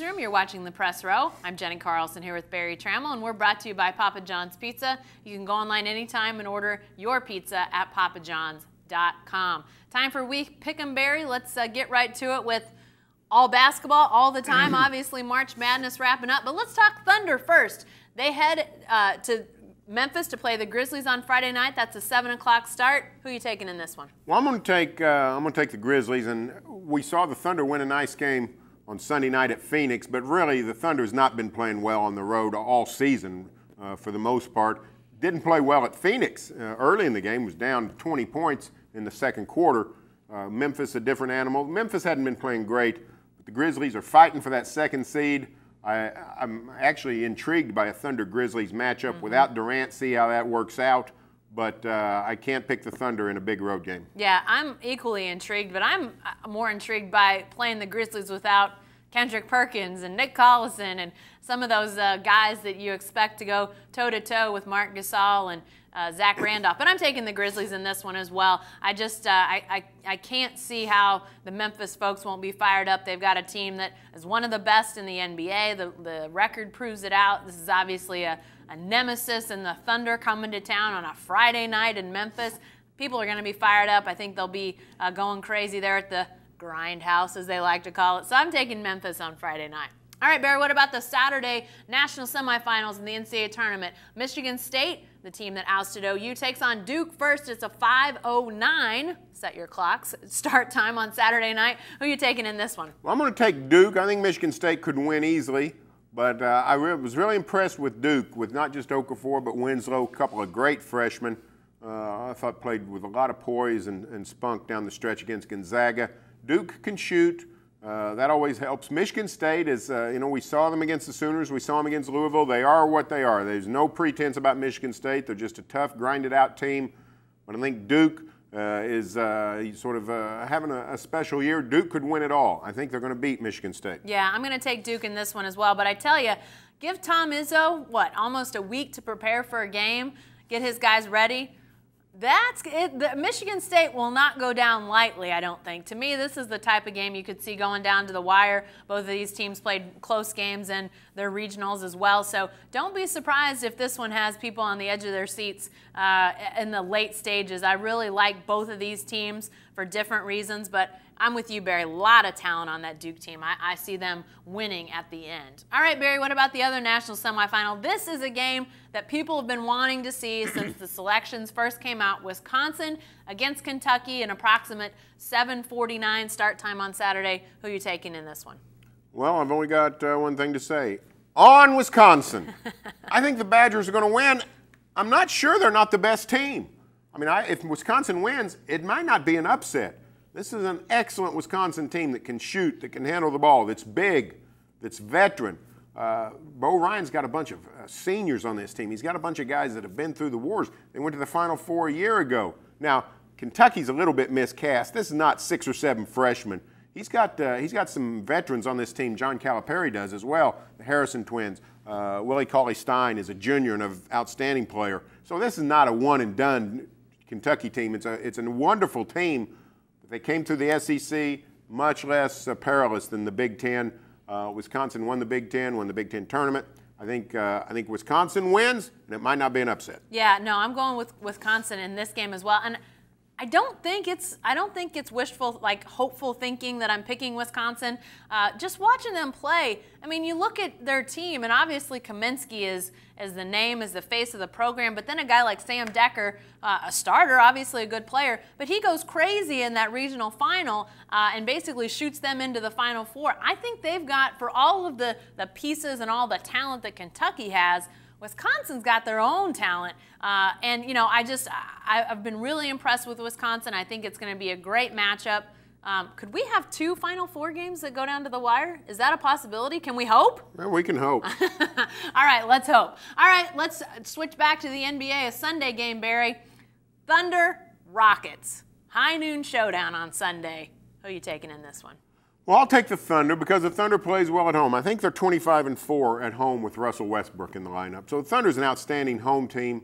newsroom. You're watching The Press Row. I'm Jenni Carlson here with Barry Tramel, and we're brought to you by Papa John's Pizza. You can go online anytime and order your pizza at papajohns.com. Time for Week Pick'em, Barry. Let's get right to it with all basketball all the time. Obviously, March Madness wrapping up, but let's talk Thunder first. They head to Memphis to play the Grizzlies on Friday night. That's a 7 o'clock start. Who are you taking in this one? Well, I'm going to take the Grizzlies, and we saw the Thunder win a nice game on Sunday night at Phoenix, but really the Thunder has not been playing well on the road all season for the most part. Didn't play well at Phoenix early in the game. Was down 20 points in the second quarter. Memphis, a different animal. Memphis hadn't been playing great, but the Grizzlies are fighting for that second seed. I'm actually intrigued by a Thunder-Grizzlies matchup without Durant, see how that works out. But I can't pick the Thunder in a big road game. Yeah, I'm equally intrigued, but I'm more intrigued by playing the Grizzlies without Kendrick Perkins and Nick Carlson and some of those guys that you expect to go toe-to-toe with Marc Gasol and Zach Randolph. But I'm taking the Grizzlies in this one as well. I just I can't see how the Memphis folks won't be fired up. They've got a team that is one of the best in the NBA. The record proves it out. This is obviously a nemesis, and the Thunder coming to town on a Friday night in Memphis. People are going to be fired up. I think they'll be going crazy there at the Grindhouse, as they like to call it. So I'm taking Memphis on Friday night. All right, Barry, what about the Saturday national semifinals in the NCAA tournament? Michigan State, the team that ousted OU, takes on Duke first. It's a 5:09, set your clocks, start time on Saturday night. Who are you taking in this one? Well, I'm going to take Duke. I think Michigan State could win easily, but I was really impressed with Duke, with not just Okafor, but Winslow, a couple of great freshmen. I thought played with a lot of poise and spunk down the stretch against Gonzaga. Duke can shoot. That always helps. Michigan State is, we saw them against the Sooners. We saw them against Louisville. They are what they are. There's no pretense about Michigan State. They're just a tough, grinded-out team. But I think Duke is sort of having a special year. Duke could win it all. I think they're going to beat Michigan State. Yeah, I'm going to take Duke in this one as well. But I tell you, give Tom Izzo, almost a week to prepare for a game, get his guys ready. That's it. Michigan State will not go down lightly, I don't think. To me, this is the type of game you could see going down to the wire. Both of these teams played close games in their regionals as well. So don't be surprised if this one has people on the edge of their seats in the late stages. I really like both of these teams for different reasons, but I'm with you, Barry. A lot of talent on that Duke team. I see them winning at the end. All right, Barry, what about the other national semifinal? This is a game that people have been wanting to see since the selections first came out. Wisconsin against Kentucky, an approximate 7:49 start time on Saturday. Who are you taking in this one? Well, I've only got one thing to say. On Wisconsin. I think the Badgers are going to win. I'm not sure they're not the best team. I mean, if Wisconsin wins, it might not be an upset. This is an excellent Wisconsin team that can shoot, that can handle the ball, that's big, that's veteran. Bo Ryan's got a bunch of seniors on this team. He's got a bunch of guys that have been through the wars. They went to the Final Four a year ago. Now, Kentucky's a little bit miscast. This is not 6 or 7 freshmen. He's got some veterans on this team. John Calipari does as well. The Harrison twins. Willie Cauley-Stein is a junior and an outstanding player. So this is not a one-and-done Kentucky team. It's a wonderful team. They came through the SEC much less perilous than the Big Ten. Wisconsin won the Big Ten, won the Big Ten tournament. I think Wisconsin wins, and it might not be an upset. Yeah, no, I'm going with Wisconsin in this game as well. And I don't think it's wishful, hopeful thinking that I'm picking Wisconsin. Just watching them play, I mean, you look at their team, and obviously Kaminsky is the name, is the face of the program, but then a guy like Sam Decker, a starter, obviously a good player, but he goes crazy in that regional final and basically shoots them into the Final Four. I think they've got, for all of the pieces and all the talent that Kentucky has, Wisconsin's got their own talent, and I've been really impressed with Wisconsin. I think it's going to be a great matchup. Could we have 2 Final Four games that go down to the wire? Is that a possibility? Can we hope? Well, we can hope. All right, let's hope. All right, let's switch back to the NBA, a Sunday game, Barry. Thunder, Rockets. High noon showdown on Sunday. Who are you taking in this one? Well, I'll take the Thunder because the Thunder plays well at home. I think they're 25-4 at home with Russell Westbrook in the lineup. So the Thunder's an outstanding home team.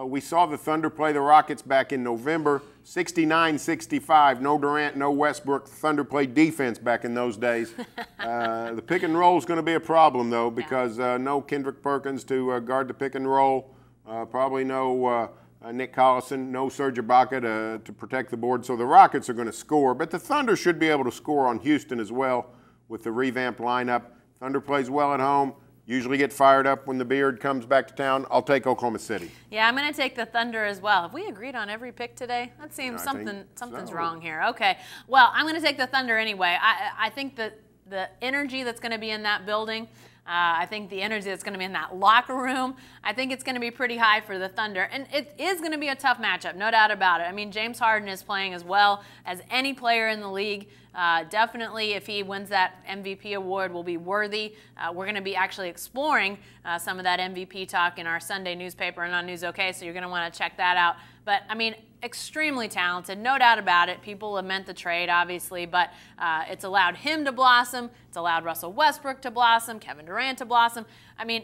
We saw the Thunder play the Rockets back in November, 69-65. No Durant, no Westbrook. Thunder played defense back in those days. The pick and roll is going to be a problem, though, because no Kendrick Perkins to guard the pick and roll. Probably no Nick Carlson, no Serge Ibaka to protect the board. So the Rockets are going to score, but the Thunder should be able to score on Houston as well with the revamped lineup. Thunder plays well at home. Usually get fired up when the Beard comes back to town. I'll take Oklahoma City. Yeah, I'm going to take the Thunder as well. Have we agreed on every pick today? That seems something's wrong here. Okay. Well, I'm going to take the Thunder anyway. I think that the energy that's going to be in that building, I think the energy that's going to be in that locker room, I think it's going to be pretty high for the Thunder. And it is going to be a tough matchup, no doubt about it. I mean, James Harden is playing as well as any player in the league. Definitely, if he wins that MVP award, will be worthy. We're going to be actually exploring some of that MVP talk in our Sunday newspaper and on News OK, so you're going to want to check that out. But, I mean, extremely talented, no doubt about it. People lament the trade, obviously, but it's allowed him to blossom. It's allowed Russell Westbrook to blossom, Kevin Durant to blossom. I mean,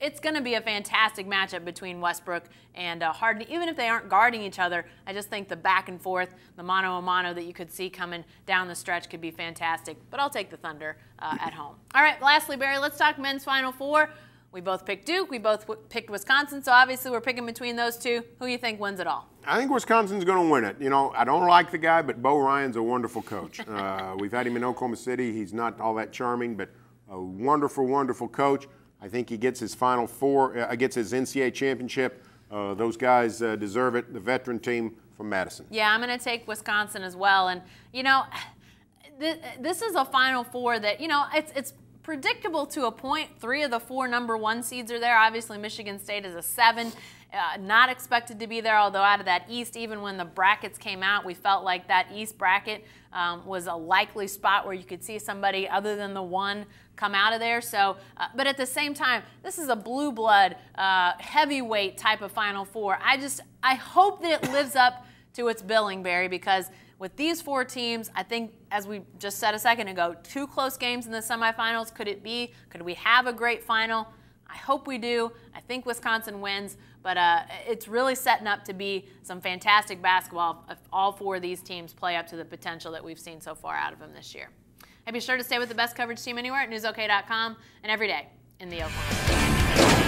it's going to be a fantastic matchup between Westbrook and Harden. Even if they aren't guarding each other, I just think the back and forth, the mano-a-mano that you could see coming down the stretch could be fantastic. But I'll take the Thunder at home. All right, lastly, Barry, let's talk men's Final Four. We both picked Duke. We both picked Wisconsin, so obviously we're picking between those two. Who do you think wins it all? I think Wisconsin's going to win it. You know, I don't like the guy, but Bo Ryan's a wonderful coach. We've had him in Oklahoma City. He's not all that charming, but a wonderful, wonderful coach. I think he gets his Final Four, gets his NCAA championship. Those guys deserve it, the veteran team from Madison. Yeah, I'm going to take Wisconsin as well. And, you know, this is a Final Four that, you know, it's predictable to a point. 3 of the 4 #1 seeds are there. Obviously, Michigan State is a 7. Not expected to be there, although out of that East, even when the brackets came out, we felt like that East bracket was a likely spot where you could see somebody other than the 1 come out of there. So, but at the same time, this is a blue blood, heavyweight type of Final Four. I hope that it lives up to its billing, Barry, because with these 4 teams, I think, as we just said a second ago, 2 close games in the semifinals. Could we have a great final? I hope we do. I think Wisconsin wins, but it's really setting up to be some fantastic basketball if all 4 of these teams play up to the potential that we've seen so far out of them this year. And be sure to stay with the best coverage team anywhere at newsok.com and every day in the Oklahoma.